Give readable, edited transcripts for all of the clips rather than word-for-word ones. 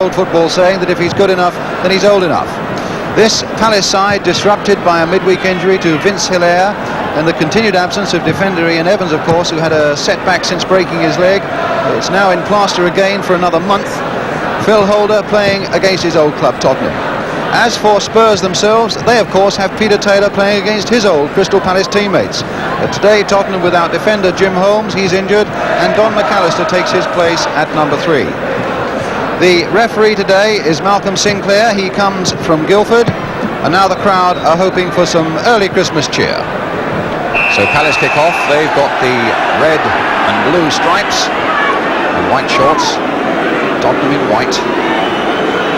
old football saying that if he's good enough, then he's old enough. This Palace side disrupted by a midweek injury to Vince Hilaire and the continued absence of defender Ian Evans, of course, who had a setback since breaking his leg. It's now in plaster again for another month. Phil Holder playing against his old club Tottenham. As for Spurs themselves, they of course have Peter Taylor playing against his old Crystal Palace teammates. Today Tottenham without defender Jim Holmes, he's injured, and Don McAllister takes his place at number 3. The referee today is Malcolm Sinclair. He comes from Guildford, and now the crowd are hoping for some early Christmas cheer. So Palace kick off. They've got the red and blue stripes and white shorts. Tottenham in white.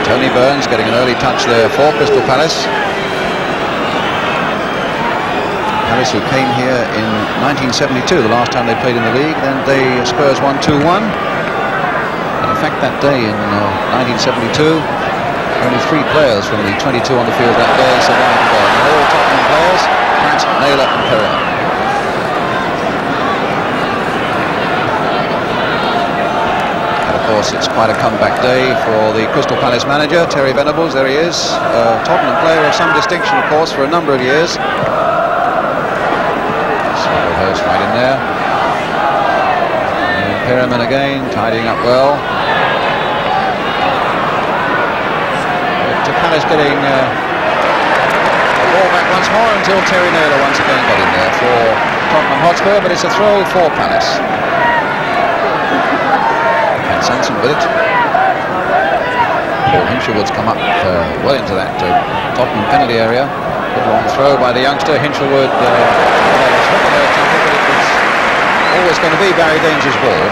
Tony Burns getting an early touch there for Crystal Palace. Palace, who came here in 1972, the last time they played in the league. Then Spurs won 2-1. And in fact, that day in 1972, only 3 players from the 22 on the field that day survived the goal. And all Tottenham players, Pratt, Naylor and Perrin. Of course, it's quite a comeback day for the Crystal Palace manager, Terry Venables. There he is, a Tottenham player of some distinction, of course, for a number of years. Hurst right in there. And Perriman again, tidying up well. But Palace getting the ball back once more until Terry Naylor once again got in there for Tottenham Hotspur, but it's a throw for Palace. Sanson with it. Paul Hinshelwood's come up well into that Tottenham penalty area. Good long throw by the youngster. Hinshelwood it was always going to be Barry Danger's ball.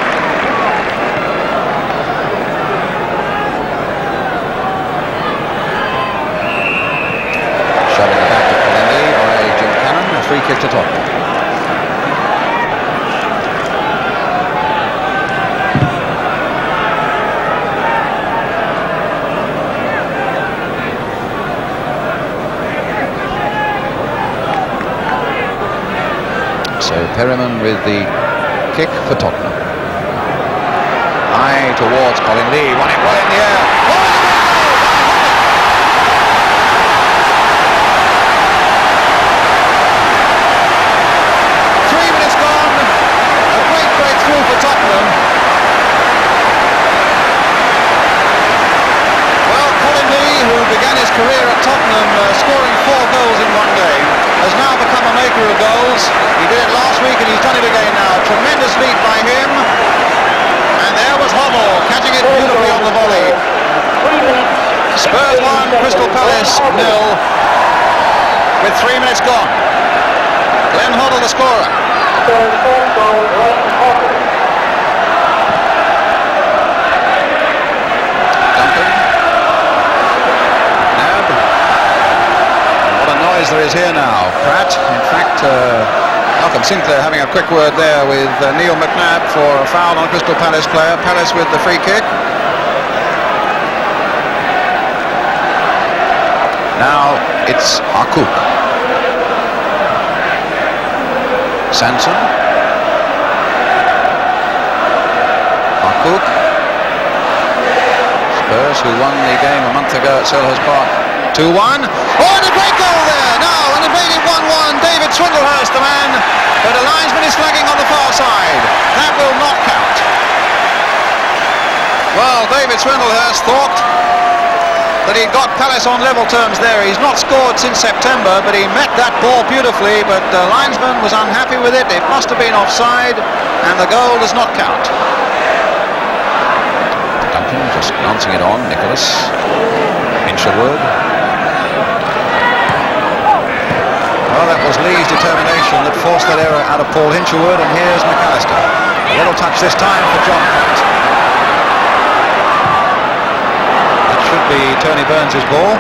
Shot in the back of Colin by Jim Cannon. A free kick to Tottenham. So Perriman with the kick for Tottenham. High towards Colin Lee, won it well in the air. Oh, 3 minutes gone. A great breakthrough for Tottenham. Well, Colin Lee, who began his career at Tottenham scoring 4 goals in one game, has now become a maker of goals. He did it last week and he's done it again now. Tremendous lead by him. And there was Hoddle catching it beautifully on the volley. Spurs 1, Crystal Palace 0 with 3 minutes gone. Glenn Hoddle the scorer. Duncan. Nab. What a noise there is here now. Pratt, in fact, Malcolm Sinclair having a quick word there with Neil McNabb for a foul on a Crystal Palace player. Palace with the free kick. Now it's Akuk. Sanson. Akuk. Spurs, who won the game a month ago at Selhurst Park. 2-1. Oh, and a great goal there! Now, and it made it 1-1. David Swindlehurst, the man, but the linesman is flagging on the far side. That will not count. Well, David Swindlehurst thought that he got Palace on level terms there. He's not scored since September, but he met that ball beautifully, but the linesman was unhappy with it. It must have been offside, and the goal does not count. Duncan just glancing it on. Nicholas. Hinshelwood. Well, that was Lee's determination that forced that error out of Paul Hinshelwood, and here's McAllister. A little touch this time for John Pratt. That should be Tony Burns' ball.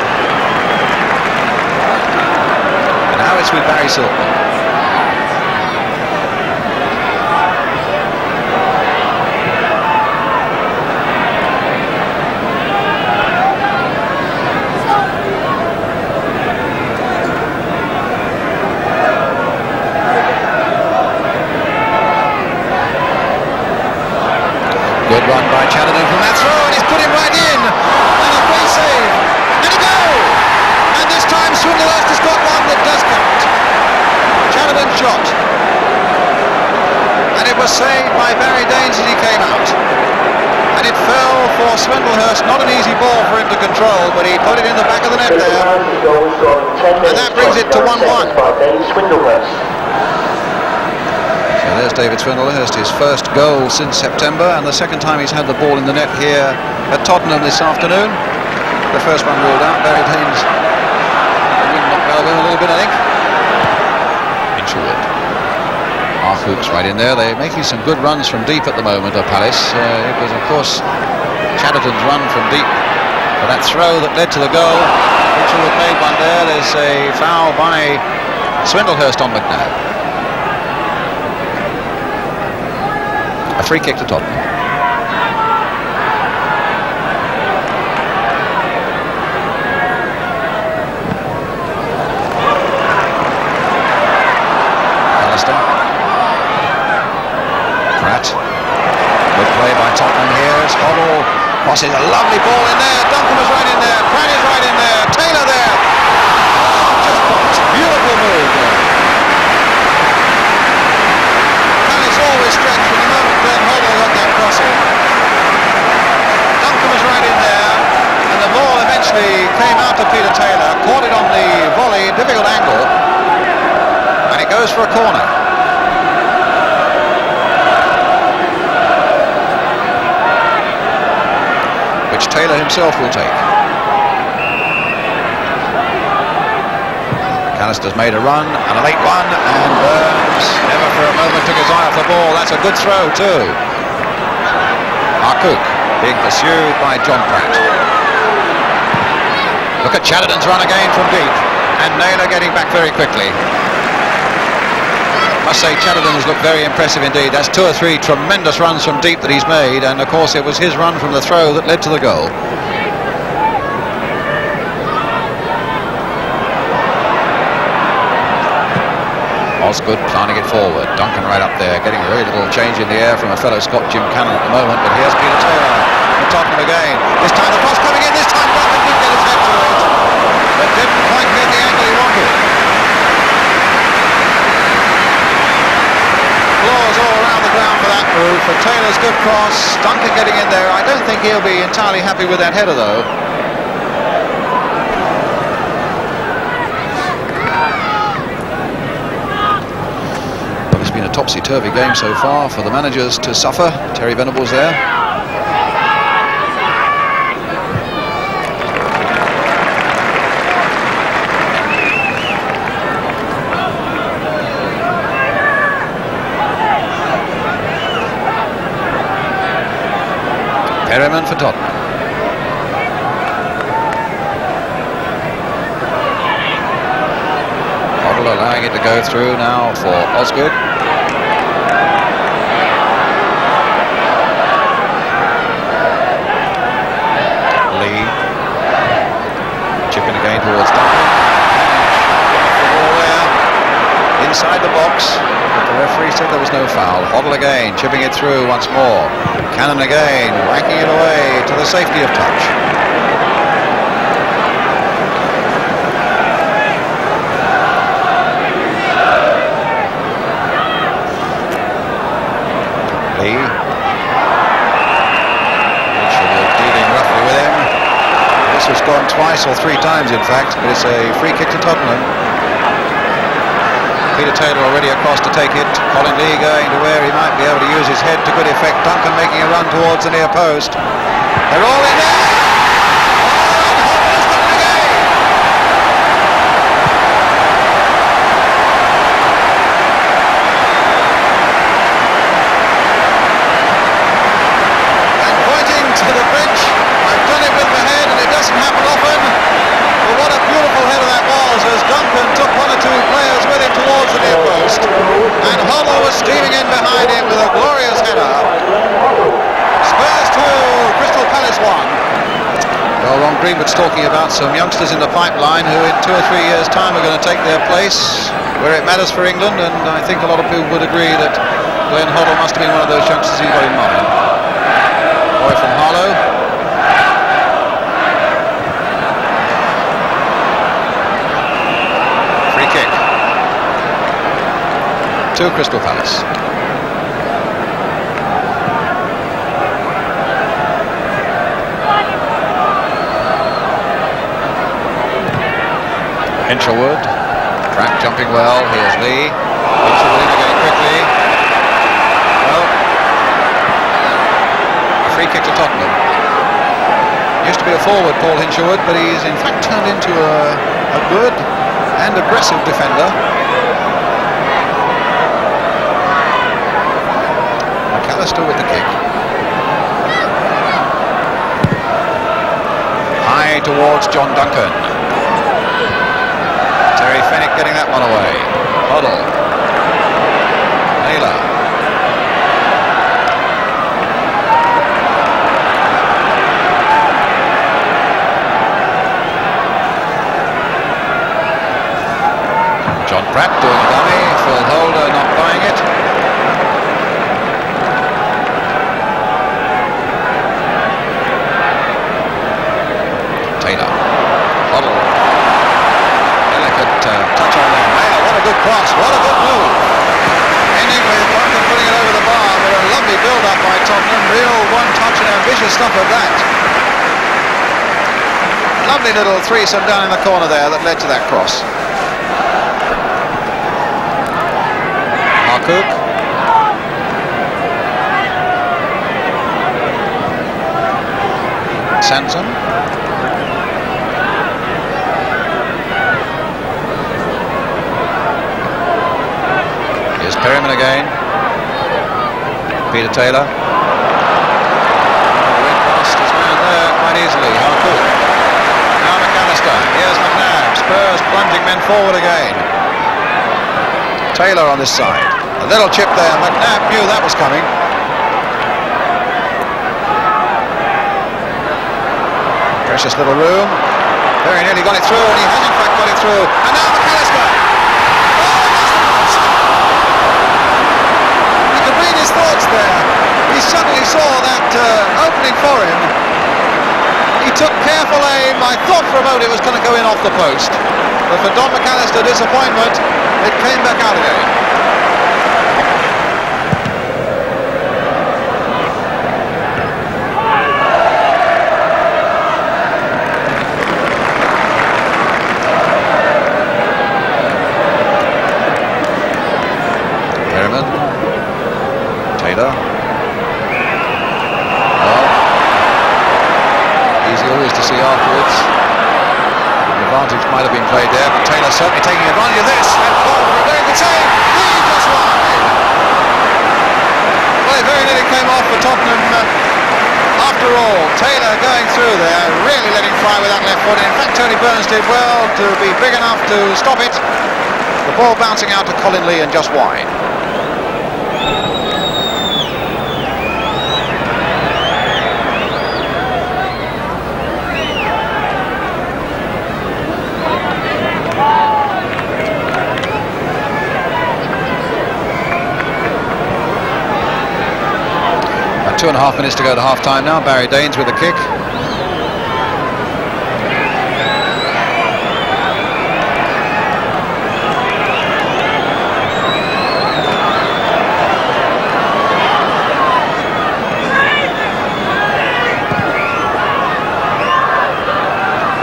And now it's with Barry Silkman. Good run by Chatterton from that throw, and he's put him right in. Hurst, not an easy ball for him to control, but he put it in the back of the net there. And that brings it to 1-1. So there's David Swindlehurst, his first goal since September, and the second time he's had the ball in the net here at Tottenham this afternoon. The first one ruled out. Barry Haynes knocked over a little bit, I think. Inchwood. Arcook's right in there. They're making some good runs from deep at the moment at Palace. It was, of course, Chatterton's run from deep for that throw that led to the goal. Inchwood made one there. There's a foul by Swindlehurst on McNabb. A free kick to Tottenham. Good play by Tottenham here. Hoddle crosses a lovely ball in there. Duncan was right in there. Pratt is right in there. Taylor there. Oh, just a beautiful move there. Palace always stretched from the moment Ben Hoddle got that crossing. Duncan was right in there, and the ball eventually came out to Peter Taylor, caught it on the volley, difficult angle, and it goes for a corner. Taylor himself will take. McAllister's made a run, and a late one, and Burns never for a moment took his eye off the ball. That's a good throw too. Arcook being pursued by John Pratt. Look at Chatterton's run again from deep, and Naylor getting back very quickly. I must say Chatterton has looked very impressive indeed. That's 2 or 3 tremendous runs from deep that he's made, and of course it was his run from the throw that led to the goal. Osgood planting it forward. Duncan right up there, getting very little change in the air from a fellow Scot, Jim Cannon, at the moment, but here's Peter Taylor from Tottenham again. This time the cross coming in, this time Duncan did get his head to it, but didn't quite get the angle he wanted. Applause all around the ground for that move, for Taylor's good cross. Duncan getting in there. I don't think he'll be entirely happy with that header though. Well, it's been a topsy-turvy game so far for the managers to suffer. Terry Venables there. Perryman for Tottenham. Hoddle allowing it to go through now for Osgood. Lee chipping again towards Duncan. The ball there inside the box. The referee said there was no foul. Hoddle again, chipping it through once more. Cannon again, whacking it away to the safety of touch. Lee. Mitchell dealing roughly with him. This has gone twice or 3 times in fact, but it's a free kick to Tottenham. Peter Taylor already across to take it. Colin Lee going to where he might be able to use his head to good effect. Duncan making a run towards the near post. They're all in there! And pointing to the bridge, I've done it with my head and it doesn't happen often. But what a beautiful header that was as Duncan took 1 or 2 players with him towards the near post. And Hoddle was steaming in behind him with a glorious header. Spurs 2, Crystal Palace 1. Well, Ron Greenwood's talking about some youngsters in the pipeline who in 2 or 3 years' time are going to take their place where it matters for England, and I think a lot of people would agree that Glenn Hoddle must have been one of those youngsters he's got in mind. Boy from Harlow. Free kick to Crystal Palace. Hinchelwood. Pratt jumping well. Here's Lee. Hinchelwood getting quickly. Well, a free kick to Tottenham. Used to be a forward, Paul Hinchelwood, but he's in fact turned into a good and aggressive defender. McAllister with the kick. High towards John Duncan. Terry Fenwick getting that one away. Hoddle. Naylor. John Pratt doing a dummy. Phil Holder not buying it. Taylor. Hoddle. Delicate touch on there. Naylor, what a good cross. What a good move. Ending with Duncan putting it over the bar, but a lovely build-up by Tottenham. Real one-touch and ambitious stuff of that. Lovely little threesome down in the corner there that led to that cross. Cook. Sanson. Here's Perryman again. Peter Taylor. Crossed his man there quite easily. Cook. Now McAllister. Here's McNabb. Spurs plunging men forward again. Taylor on this side. A little chip there. McNabb knew that was coming. Precious little room. Very nearly got it through, and he has in fact got it through. And now McAllister. Oh, you could read his thoughts there. He suddenly saw that opening for him. He took careful aim. I thought for a moment it was going to go in off the post. But for Don McAllister, disappointment, it came back out again. Taylor. Well, easy always to see afterwards. The advantage might have been played there, but Taylor certainly taking advantage of this. And forward for a very good save. He just wide. Well, it very nearly came off for Tottenham. After all, Taylor going through there, really letting fly with that left foot. And in fact, Tony Burns did well to be big enough to stop it. The ball bouncing out to Colin Lee and just wide. About 2.5 minutes to go to half time now. Barry Daines with the kick.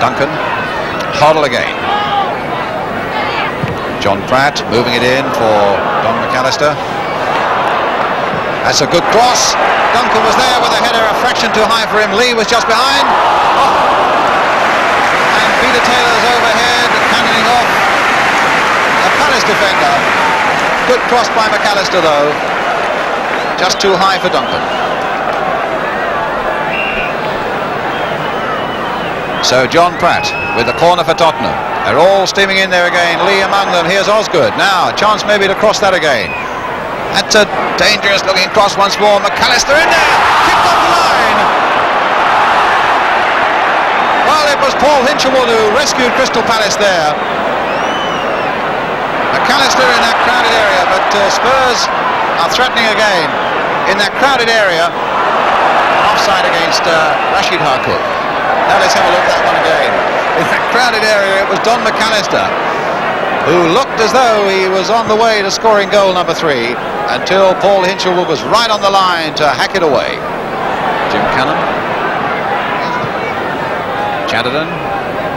Duncan. Hoddle again. John Pratt moving it in for Don McAllister. That's a good cross. Duncan was there with a header a fraction too high for him. Lee was just behind. Oh. And Peter Taylor's overhead, cannoning off a Palace defender. Good cross by McAllister though. Just too high for Duncan. So John Pratt with the corner for Tottenham. They're all steaming in there again. Lee among them. Here's Osgood. Now a chance maybe to cross that again. That's a dangerous looking cross once more. McAllister in there. Kicked off the line. Well, it was Paul Hinchelwood who rescued Crystal Palace there. McAllister in that crowded area, but Spurs are threatening again in that crowded area. Offside against Rashid Harcourt. Now let's have a look at that one again. In that crowded area, it was Don McAllister who looked as though he was on the way to scoring goal number 3 until Paul Hinchelwood was right on the line to hack it away. Jim Cannon. Chatterton.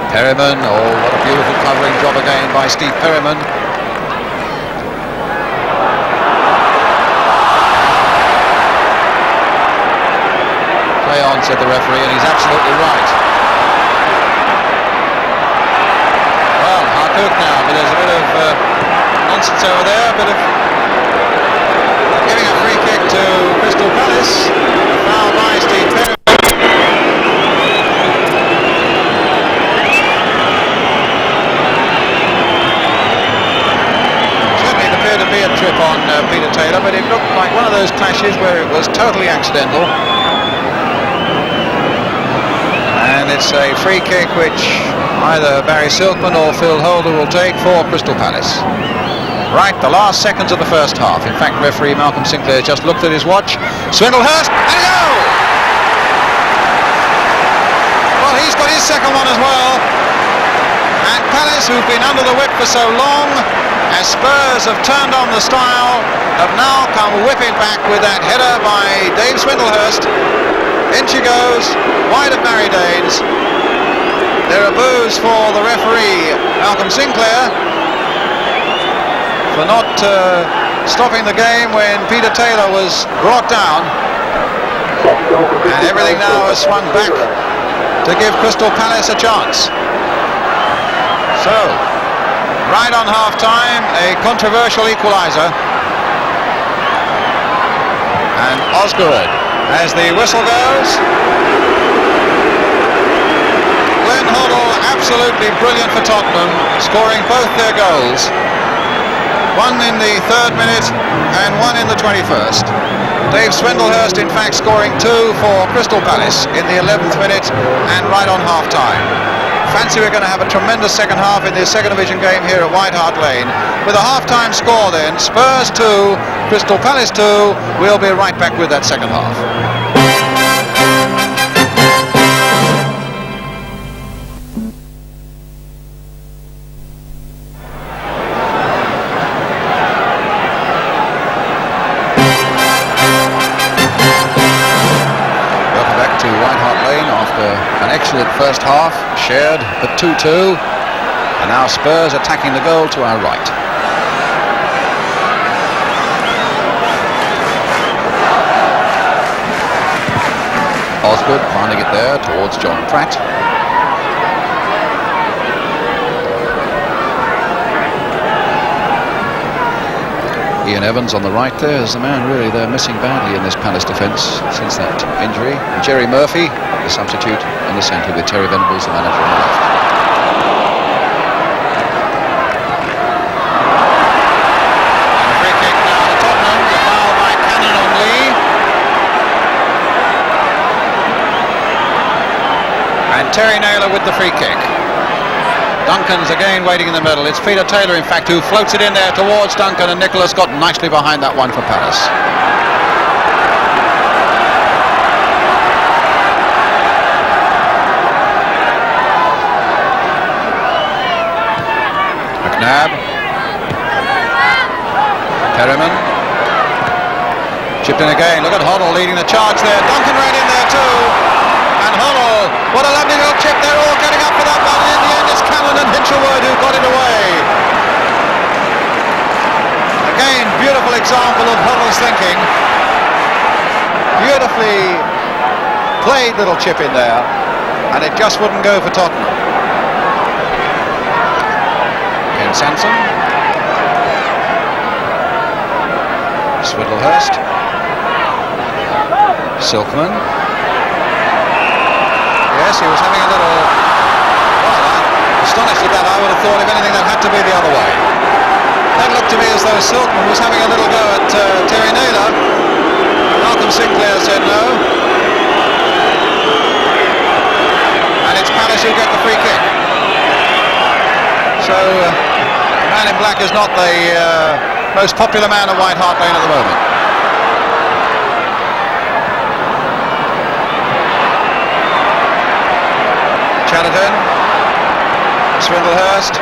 Perryman, oh, what a beautiful covering job again by Steve Perryman. Play on, said the referee, and he's absolutely right. Well, Harcourt now, but there's a bit of nonsense over there, a bit of giving a free kick to Crystal Palace. Foul by Steve Perryman. Certainly appeared to be a trip on Peter Taylor, but it looked like one of those clashes where it was totally accidental. And it's a free kick which either Barry Silkman or Phil Holder will take for Crystal Palace. Right, the last seconds of the first half. In fact, referee Malcolm Sinclair just looked at his watch. Swindlehurst, and a goal! Well, he's got his second one as well. And Palace, who've been under the whip for so long, as Spurs have turned on the style, have now come whipping back with that header by Dave Swindlehurst. In she goes, wide of Barry Danes. There are boos for the referee, Malcolm Sinclair, for not stopping the game when Peter Taylor was brought down. And everything now has swung back to give Crystal Palace a chance. So, right on half-time, a controversial equaliser. And Osgood, as the whistle goes. Glenn Hoddle, absolutely brilliant for Tottenham, scoring both their goals. One in the 3rd minute and one in the 21st. Dave Swindlehurst, in fact, scoring 2 for Crystal Palace in the 11th minute and right on half-time. Fancy we're going to have a tremendous second half in this second division game here at White Hart Lane. With a half-time score then, Spurs 2, Crystal Palace 2. We'll be right back with that second half. Excellent first half, shared at 2-2, and now Spurs attacking the goal to our right. Osgood finding it there towards John Pratt. Ian Evans on the right there is the man really they're missing badly in this Palace defence since that injury. And Jerry Murphy, the substitute in the centre with Terry Venables, the manager on the left. And a free kick now to Tottenham, the foul by Cannon on Lee. And Terry Naylor with the free kick. Duncan's again waiting in the middle. It's Peter Taylor, in fact, who floats it in there towards Duncan, and Nicholas got nicely behind that one for Palace. McNabb. Perryman. Chipped in again. Look at Hoddle leading the charge there. Duncan ran in there too. And Hoddle, what a lovely little chip. They're all getting up for that ball. In the end, it's Cannon and Hinchelwood who got it away. Again, beautiful example of Hoddle's thinking. Beautifully played little chip in there, and it just wouldn't go for Tottenham. Ken Sanson. Swindlehurst. Silkman. Yes, he was having a little... Well, I'm astonished at that. I would have thought, if anything, that had to be the other way. That looked to me as though Silkman was having a little go at Terry Naylor. Malcolm Sinclair said no. And it's Palace who get the free kick. So, the man in black is not the most popular man at White Hart Lane at the moment. Chatterton, Swindlehurst,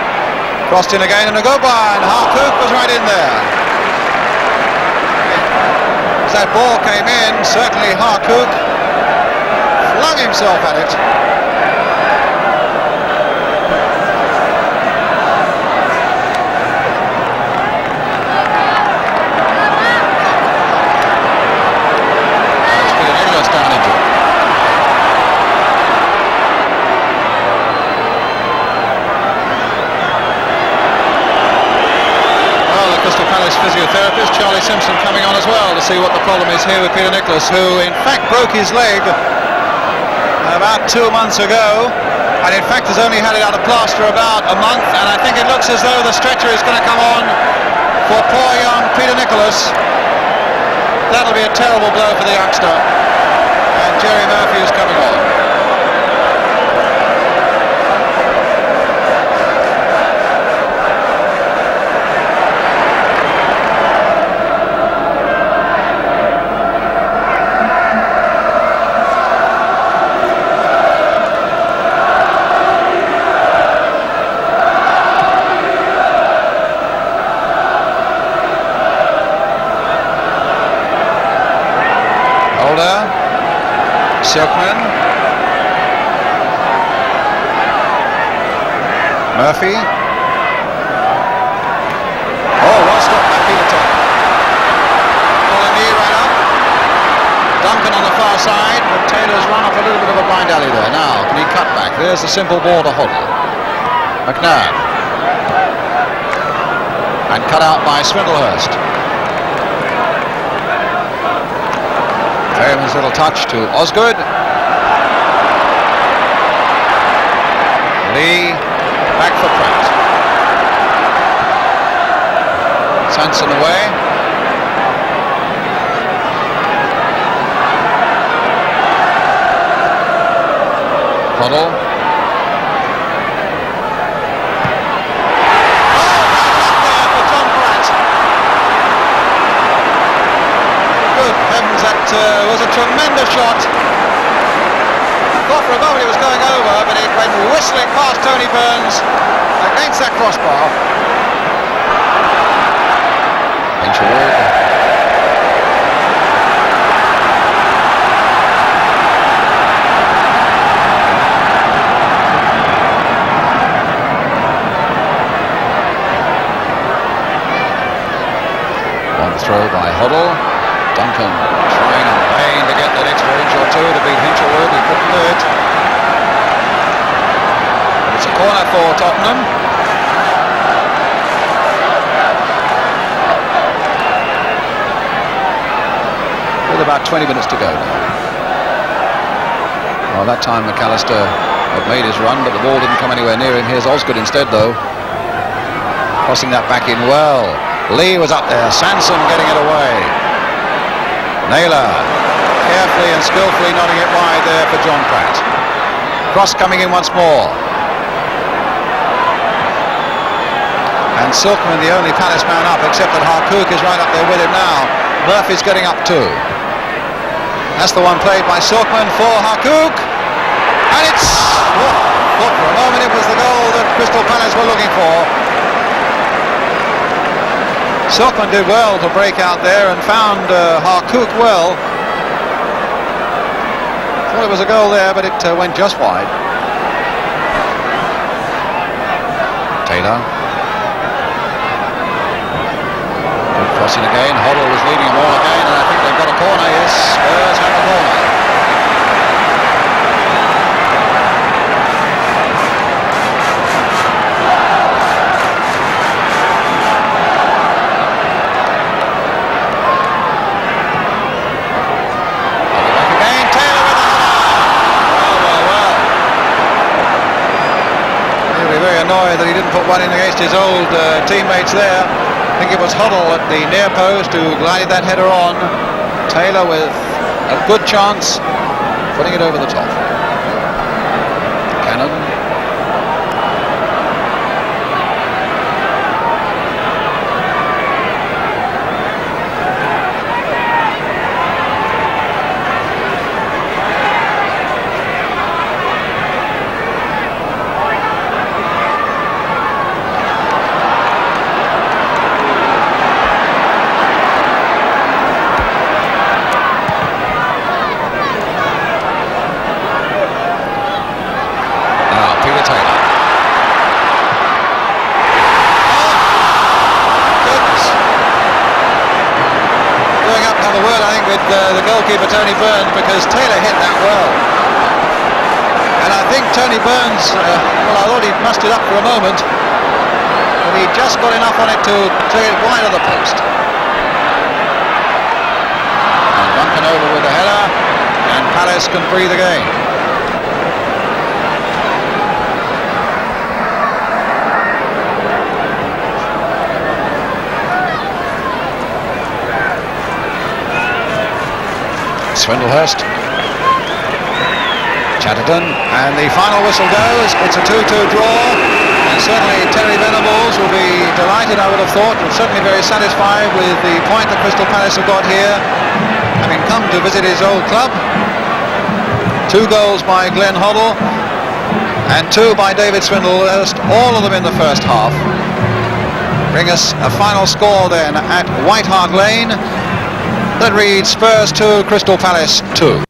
crossed in again and a go by, and Harcourt was right in there. As that ball came in, certainly Harcourt flung himself at it. Simpson coming on as well to see what the problem is here with Peter Nicholas, who in fact broke his leg about 2 months ago, and in fact has only had it out of plaster about a month, and I think it looks as though the stretcher is going to come on for poor young Peter Nicholas. That'll be a terrible blow for the youngster, and Jerry Murphy is coming on. Silkman, Murphy. Oh, well stopped by Peter Taylor. Colony right up. Duncan on the far side, but Taylor's run off a little bit of a blind alley there. Now, can he cut back? There's the simple ball to Hoddle. McNabb. And cut out by Swindlehurst. Fairman's little touch to Osgood. Lee back for Pratt. Sanson away. Hoddle. That was a tremendous shot. Thought for a moment it was going over, but it went whistling past Tony Burns against that crossbar. Hinchelwood. On the throw by Hoddle. Duncan trying in vain to get that extra inch or two to beat Hinchelwood. He couldn't do it. But it's a corner for Tottenham. With about 20 minutes to go now. Well, that time McAllister had made his run, but the ball didn't come anywhere near him. Here's Osgood instead, though. Crossing that back in well. Lee was up there. Sanson getting it away. Naylor carefully and skillfully nodding it wide there for John Pratt. Cross coming in once more. And Silkman the only Palace man up, except that Harcook is right up there with him now. Murphy's getting up too. That's the one played by Silkman for Harcook. And it's... Look, for a moment it was the goal that Crystal Palace were looking for. Silkman did well to break out there and found Harcook well. Thought it was a goal there, but it went just wide. Taylor. Good crossing again. Hoddle was leading them all again, and I think they've got a corner. Yes, Spurs have the corner. That he didn't put one in against his old teammates there. I think it was Hoddle at the near post who glided that header on. Taylor with a good chance, putting it over the top. Cannon. The goalkeeper Tony Burns, because Taylor hit that well, and I think Tony Burns well, I thought he'd mussed it up for a moment, but he just got enough on it to get it wide of the post. over with the header, and Palace can breathe again. Swindlehurst, Chatterton, and the final whistle goes. It's a 2-2 draw, and certainly Terry Venables will be delighted, I would have thought, and certainly very satisfied with the point that Crystal Palace have got here, having come to visit his old club. 2 goals by Glenn Hoddle and 2 by David Swindlehurst, all of them in the first half. Bring us a final score then at White Hart Lane that reads Spurs 2, Crystal Palace 2.